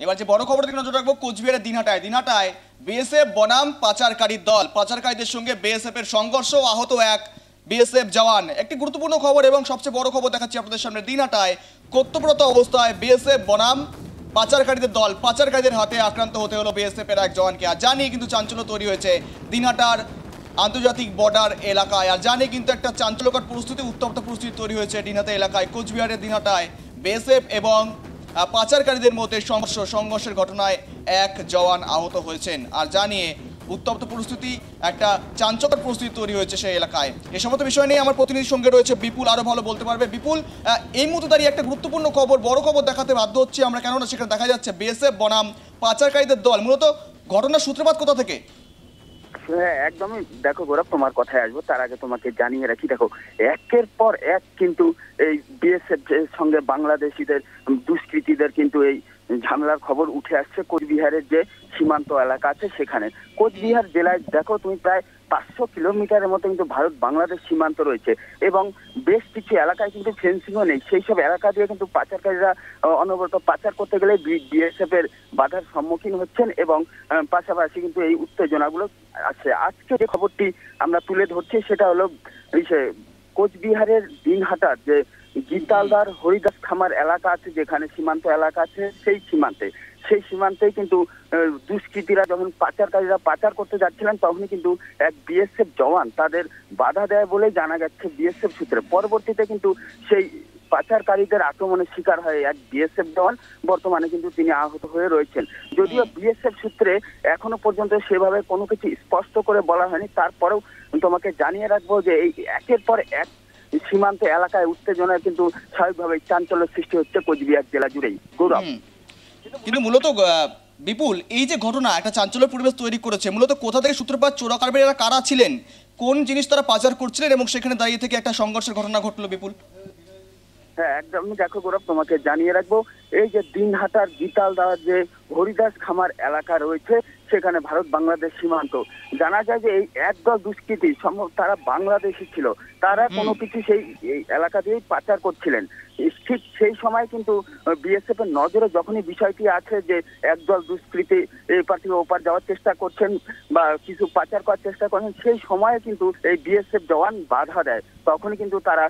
এবার যে বড় খবর দিকে নজর রাখবো কোচবিহারের দিনহাটায় বিএসএফ বনাম পাচারকারীর দল, পাচারকারীদের সঙ্গে বিএসএফ এর সংঘর্ষ, আহত এক বিএসএফ জওয়ান। একটি গুরুত্বপূর্ণ খবর এবং সবচেয়ে বড় খবর দেখাচ্ছি আপনাদের সামনে। দিনহাটায় কর্তব্যরত অবস্থায় বিএসএফ বনাম পাচারকারীদের দল, পাচারকারীদের হাতে আক্রান্ত হতে হলো বিএসএফ এর এক জওয়ানকে। আর জানিয়ে কিন্তু চাঞ্চল্য তৈরি হয়েছে দিনহাটার আন্তর্জাতিক বর্ডার এলাকায়। আর জানিয়ে কিন্তু একটা চাঞ্চল্যকর পরিস্থিতি, উত্তপ্ত পরিস্থিতি তৈরি হয়েছে দিনহাটা এলাকায়। কোচবিহারের দিনহাটায় বিএসএফ এবং পাচারকারীদের মধ্যে সংঘর্ষের ঘটনায় এক জওয়ান আহত হয়েছেন। আর জানিয়ে উত্তপ্ত পরিস্থিতি, একটা চাঞ্চল্যকর পরিস্থিতি তৈরি হয়েছে সেই এলাকায়। এ সমস্ত বিষয় নিয়ে আমার প্রতিনিধির সঙ্গে রয়েছে বিপুল, আরো ভালো বলতে পারবে। বিপুল, এই মুহূর্তে দাঁড়িয়ে একটা গুরুত্বপূর্ণ খবর, বড় খবর দেখাতে বাধ্য হচ্ছি আমরা, কেননা সেখানে দেখা যাচ্ছে বিএসএফ বনাম পাচারকারীদের দল। মূলত ঘটনার সূত্রপাত কোথা থেকে? হ্যাঁ, একদমই। দেখো গৌরব, তোমার কথায় আসবো তার আগে তোমাকে জানিয়ে রাখি, দেখো একের পর এক কিন্তু এই বিএসএফ সঙ্গে বাংলাদেশিদের দুষ্কৃতীদের কিন্তু এই ঝামেলার খবর উঠে আসছে কোচবিহারের যে সীমান্ত এলাকা আছে সেখানে। কোচবিহার জেলায় দেখো তুমি প্রায় 500 কিলোমিটারের মতো কিন্তু ভারত বাংলাদেশ সীমান্ত রয়েছে এবং বেশ কিছু এলাকায় কিন্তু ফেন্সিংও নেই। সেই সব এলাকা দিয়ে কিন্তু পাচারকারীরা অনবরত পাচার করতে গেলে বিএসএফ এর বাধার সম্মুখীন হচ্ছেন এবং পাশাপাশি কিন্তু এই উত্তেজনাগুলো আছে। আজকে যে খবরটি আমরা তুলে ধরছি সেটা হলো কোচবিহারের দিনহাটার যে গীতালদার হরিদাস খামার এলাকা আছে, যেখানে সীমান্ত এলাকা আছে, সেই সীমান্তেই কিন্তু দুষ্কৃতীরা যখন পাচারকারীরা পাচার করতে যাচ্ছিলেন তখনই কিন্তু এক বিএসএফ জওয়ান তাদের বাধা দেয় বলে জানা যাচ্ছে বিএসএফ সূত্রে। পরবর্তীতে কিন্তু সেই পাচারকারীদের আক্রমণের শিকার হয় এক বিএসএফ জওয়ান। বর্তমানে কিন্তু তিনি আহত হয়ে রয়েছেন। যদিও বিএসএফ সূত্রে এখনো পর্যন্ত সেভাবে কোনো কিছু স্পষ্ট করে বলা হয়নি, তারপরেও তোমাকে জানিয়ে রাখবো যে এই একের পর এক সীমান্ত এলাকায় উত্তেজনায় কিন্তু স্বাভাবিকভাবে চাঞ্চল্য সৃষ্টি হচ্ছে কোচবিহার জেলা জুড়েই। গৌরব, কিন্তু মূলত বিপুল, এই যে ঘটনা একটা চাঞ্চল্য পরিবেশ তৈরি করেছে, মূলত কোথা থেকে সূত্রপাত, চোরাকারবারিরা কারা ছিলেন, কোন জিনিস তারা পাচার করছিলেন এবং সেখানে দাঁড়িয়ে থেকে একটা সংঘর্ষের ঘটনা ঘটলো বিপুল? হ্যাঁ একদমই। দেখো গৌরব, তোমাকে জানিয়ে রাখবো এই যে দিনহাটার গীতালদার যে হরিদাস খামার এলাকা রয়েছে সেখানে ভারত বাংলাদেশ সীমান্ত, জানা যায় যে এই একদল দুষ্কৃতী সম্ভব তারা বাংলাদেশি ছিল, তারা কোনো কিছু সেই এলাকা দিয়েই পাচার করছিলেন। ঠিক সেই সময় কিন্তু বিএসএফ এর নজরে যখনই বিষয়টি আছে যে একদল দুষ্কৃতী এপার থেকে ওপার যাওয়ার চেষ্টা করছেন বা কিছু পাচার করার চেষ্টা করছেন, সেই সময়ে কিন্তু এই বিএসএফ জওয়ান বাধা দেয়। তখনই কিন্তু তারা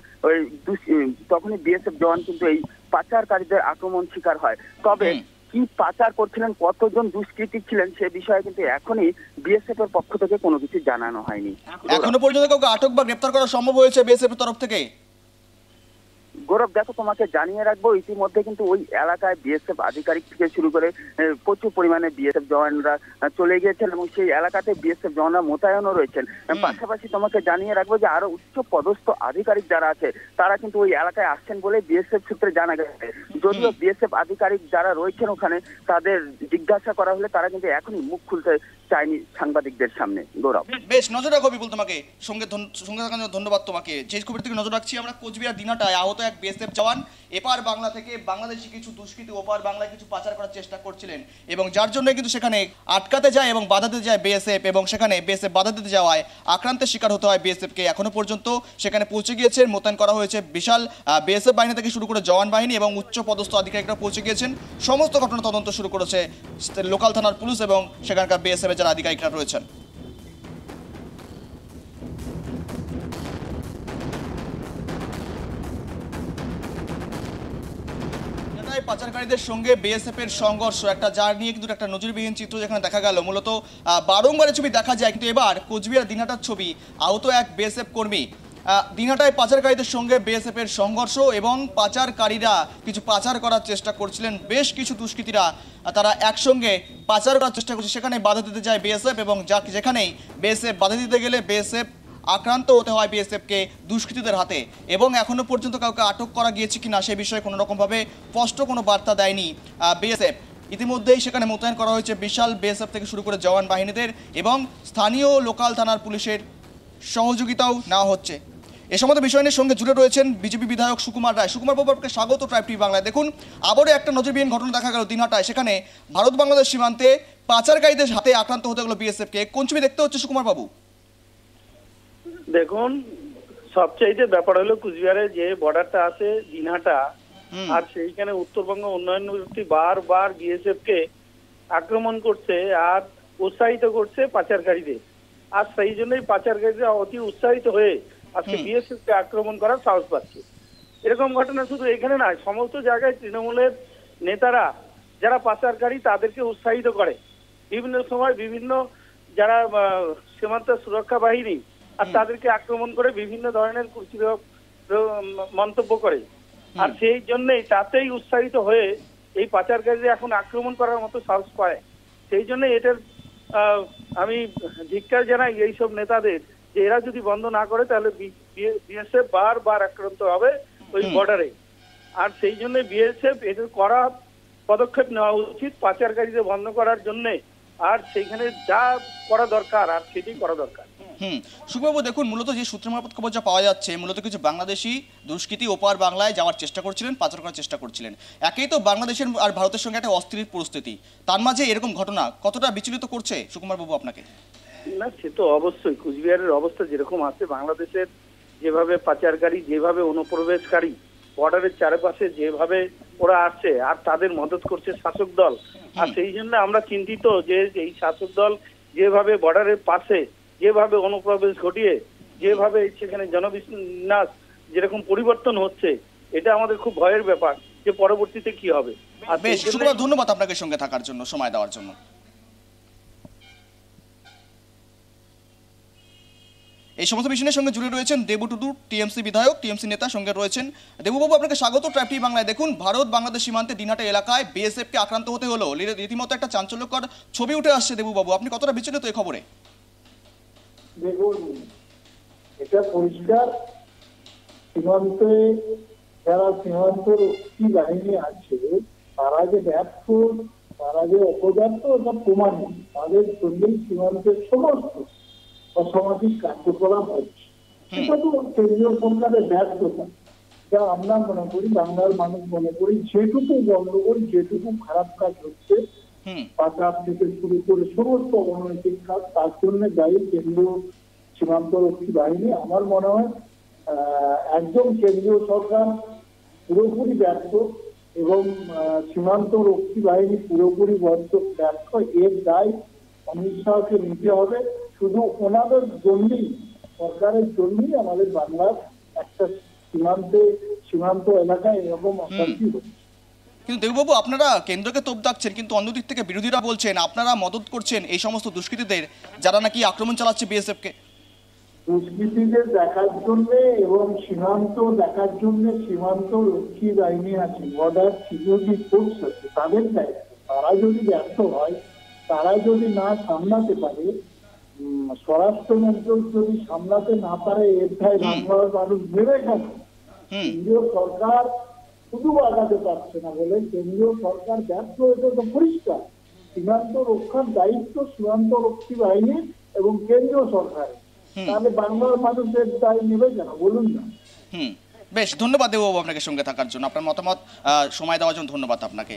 তখনই বিএসএফ জওয়ান কিন্তু এই পাচারকারীদের আক্রমণ শিকার হয়। তবে কি পাচার করছিলেন, কতজন দুষ্কৃতী ছিলেন, সে বিষয়ে কিন্তু এখনই বিএসএফ এর পক্ষ থেকে কোনো কিছু জানানো হয়নি। এখনো পর্যন্ত কাউকে আটক বা গ্রেফতার করা সম্ভব হয়েছে বিএসএফ এর তরফ থেকে? গৌরব, দেখো তোমাকে জানিয়ে রাখবো ইতিমধ্যে কিন্তু ওই এলাকায় বিএসএফ আধিকারিক থেকে শুরু করে প্রচুর পরিমাণে বিএসএফ জওয়ানরা চলে গিয়েছেন এবং সেই এলাকাতে বিএসএফ জওয়ানরা মোতায়েনও রয়েছেন। পাশাপাশি তোমাকে জানিয়ে রাখবো যে আরো উচ্চ পদস্থ আধিকারিক যারা আছে তারা কিন্তু ওই এলাকায় আসছেন বলে বিএসএফ সূত্রে জানা গেছে। যদিও বিএসএফ আধিকারিক যারা রয়েছেন ওখানে তাদের জিজ্ঞাসা করা হলে তারা কিন্তু এখনই মুখ খুলতে চায়নি সাংবাদিকদের সামনে। গৌরব, বেশ, নজর রাখো বিপুল, তোমাকে সঙ্গে থাকার জন্য ধন্যবাদ। তোমাকে যে খবর থেকে নজর রাখছি আমরা, কোচবিহার দিনহাটায় আহত এক বিএসএফ জওয়ান এপার বাংলা থেকে বাংলাদেশি কিছু দুষ্কৃতী ওপার বাংলায় কিছু পাচার করার চেষ্টা করছিলেন এবং যার জন্য কিন্তু সেখানে আটকাতে যায় এবং বাধা দিতে যায় বিএসএফ, এবং সেখানে বিএসএফ বাধা দিতে যাওয়ায় আক্রান্তের শিকার হতে হয় বিএসএফকে। এখনো পর্যন্ত সেখানে পৌঁছে গিয়েছেন, মোতায়েন করা হয়েছে বিশাল বিএসএফ বাহিনী থেকে শুরু করে জওয়ান বাহিনী এবং উচ্চ পদস্থ আধিকারিকরা পৌঁছে গিয়েছেন। সমস্ত ঘটনা তদন্ত শুরু করেছে লোকাল থানার পুলিশ এবং সেখানকার বিএসএফ এর যারা আধিকারিকরা রয়েছেন। পাচারকারীদের সঙ্গে বিএসএফ এর সংঘর্ষ, একটা যার নিয়ে কিন্তু একটা নজিরবিহীন চিত্র যেখানে দেখা গেল। মূলত বারংবার ছবি দেখা যায়, কিন্তু এবার কোচবিহার দিনহাটার ছবি, আহত এক বিএসএফ কর্মী। দিনহাটায় পাচারকারীদের সঙ্গে বিএসএফ এর সংঘর্ষ এবং পাচারকারীরা কিছু পাচার করার চেষ্টা করছিলেন, বেশ কিছু দুষ্কৃতীরা তারা একসঙ্গে পাচার করার চেষ্টা করছে, সেখানে বাধা দিতে যায় বিএসএফ এবং যেখানেই বিএসএফ বাধা দিতে গেলে বিএসএফ আক্রান্ত হতে হয় বিএসএফকে দুষ্কৃতীদের হাতে। এবং এখনো পর্যন্ত কাউকে আটক করা গিয়েছে কিনা সে বিষয়ে কোনো রকমভাবে স্পষ্ট কোনো বার্তা দেয়নি বিএসএফ। ইতিমধ্যেই সেখানে মোতায়েন করা হয়েছে বিশাল বিএসএফ থেকে শুরু করে জওয়ান বাহিনীদের এবং স্থানীয় লোকাল থানার পুলিশের সহযোগিতাও নেওয়া হচ্ছে। এ সমস্ত বিষয় নিয়ে সঙ্গে জুড়ে রয়েছেন বিজেপি বিধায়ক সুকুমার রায়। সুকুমার বাবু, আপনাকে স্বাগত ট্রাইব টিভি বাংলায়। দেখুন, আবারও একটা নজিরবিহীন ঘটনা দেখা গেল দিনহাটায়, সেখানে ভারত বাংলাদেশ সীমান্তে পাচারকারীদের হাতে আক্রান্ত হতে গেল বিএসএফকে। কোন ছবি দেখতে হচ্ছে সুকুমার বাবু? দেখুন, সবচাইতে ব্যাপার হলো কুচবিহারে যে বর্ডারটা আছে দিনহাটা, আর সেইখানে উত্তরবঙ্গ উন্নয়ন মন্ত্রী বারবার বিএসএফ কে আক্রমণ করছে আর উৎসাহিত করছে পাচারকারীদের। আর সেই জন্যই পাচারকারীরা অতি উৎসাহিত হয়ে আজকে বিএসএফ কে আক্রমণ করার সাহস পাচ্ছে। এরকম ঘটনা শুধু এখানে নয়, সমস্ত জায়গায় তৃণমূলের নেতারা যারা পাচারকারী তাদেরকে উৎসাহিত করে। বিভিন্ন সময় বিভিন্ন যারা সীমান্ত সুরক্ষা বাহিনী আর তাদেরকে আক্রমণ করে বিভিন্ন ধরনের কুরুচিকর মন্তব্য করে। আর সেই জন্যই তাতেই উৎসাহিত হয়ে এই পাচারকারীরা এখন আক্রমণ করার মতো সাহস পায়। সেই জন্য এটার আমি ধিক্কার জানাই এইসব নেতাদের যে এরা যদি বন্ধ না করে তাহলে বিএসএফ বারবার আক্রান্ত হবে ওই বর্ডারে। আর সেই জন্য বিএসএফ এটার করা পদক্ষেপ নেওয়া উচিত পাচারকারীদের বন্ধ করার জন্য। আর সেইখানে যা করা দরকার আর সেটাই করা দরকার। সুখবাবু দেখুন, মূলত যে সূত্র মারফত খবর যা পাওয়া যাচ্ছে, মূলত কিছু বাংলাদেশি দুষ্কৃতী ওপার বাংলায় যাওয়ার চেষ্টা করছিলেন, পাচার করার চেষ্টা করছিলেন। একেই তো বাংলাদেশের আর ভারতের সঙ্গে একটা অস্থির পরিস্থিতি, তার মাঝে এরকম ঘটনা কতটা বিচলিত করছে সুকুমার বাবু আপনাকে? না, সে তো অবশ্যই কুচবিহারের অবস্থা যেরকম আছে, বাংলাদেশের যেভাবে পাচারকারী, যেভাবে অনুপ্রবেশকারী বর্ডারের চারপাশে যেভাবে ওরা আসছে আর তাদের মদত করছে শাসক দল। আর সেই জন্য আমরা চিন্তিত যে এই শাসক দল যেভাবে বর্ডারের পাশে যেভাবে অনুপ্রবেশ ঘটিয়ে যেভাবে সেখানে জনবিন্যাস যেরকম পরিবর্তন হচ্ছে, এটা আমাদের খুব ভয়ের ব্যাপার যে পরবর্তীতে কি হবে। আর বেশ, সুকুমার ধন্যবাদ আপনাকে সঙ্গে থাকার জন্য, সময় দেওয়ার জন্য। এই সমস্ত বিষয়ের সঙ্গে জুড়ে রয়েছেন দেবু টুডু, টিএমসি বিধায়ক, টিএমসি নেতা সঙ্গে রয়েছেন। দেবুবাবু, আপনাকে স্বাগত ট্রাইব টিভি বাংলায়। দেখুন, ভারত বাংলাদেশ সীমান্তে দিনহাটা এলাকায় বিএসএফ কে আক্রান্ত হতে হলো, রীতিমতো একটা চাঞ্চল্যকর ছবি উঠে আসছে। দেবুবাবু, আপনি কতটা বিচলিত এই খবরে? দেখুন, এটা পরিষ্কার সীমান্তে যারা সীমান্ত রক্ষী বাহিনী আছে তারা যে ব্যর্থ, তারা যে অপদার্থ, এটা প্রমাণিত। তাদের জন্যই সীমান্তের সমস্ত অসামাজিক কার্যকলাপ হচ্ছে। এটা তো কেন্দ্রীয় সরকারের ব্যর্থতা, যা আমরা মনে করি, বাংলার মানুষ মনে করি, যেটুকু গণ্ডগোল, যেটুকু খারাপ কাজ হচ্ছে, পাচার থেকে শুরু করে সমস্ত অনৈতিক কাজ, তার জন্য দায়ী কেন্দ্রীয় সীমান্ত রক্ষী বাহিনী। আমার মনে হয় একদম কেন্দ্রীয় সরকার পুরোপুরি ব্যর্থ এবং সীমান্ত রক্ষী বাহিনী পুরোপুরি ব্যর্থ। এর দায় অমিত শাহকে নিতে হবে। শুধু ওনাদের জন্যই, সরকারের জন্যই আমাদের বাংলার একটা সীমান্ত এলাকায় এরকম অশান্তি হচ্ছে। কিন্তু দেববাবু, আপনারা কেন্দ্রকে তোপ দাগছেন, কিন্তু অন্যদিক থেকে বিরোধীরা বলছেন আপনারা মদত করছেন এই সমস্ত দুষ্কৃতীদের যারা নাকি আক্রমণ চালাচ্ছে বিএসএফ কে। দুষ্কৃতীদের দেখার জন্য এবং সীমান্ত দেখার জন্য সীমান্ত রক্ষী বাহিনী আছে, বর্ডার সিকিউরিটি ফোর্স আছে, তাদের দায়িত্ব। তারা যদি ব্যর্থ হয়, তারা যদি না সামলাতে পারে, স্বরাষ্ট্র মন্ত্রক যদি সামলাতে না পারে, এর দায় বাংলার মানুষ নেবে কেন? কেন্দ্রীয় সরকার শুধু আগাতে পারছে না বলে কেন্দ্রীয় সরকার ব্যর্থ হয়েছে, তো পরিষ্কার। সীমান্ত রক্ষার দায়িত্ব সীমান্ত রক্ষী বাহিনী এবং কেন্দ্রীয় সরকারের, তাহলে বাংলার মানুষের দায় নেবে কেন বলুন না? বেশ, ধন্যবাদ দেববাবু আপনাকে সঙ্গে থাকার জন্য, আপনার মতামত সময় দেওয়ার জন্য ধন্যবাদ আপনাকে।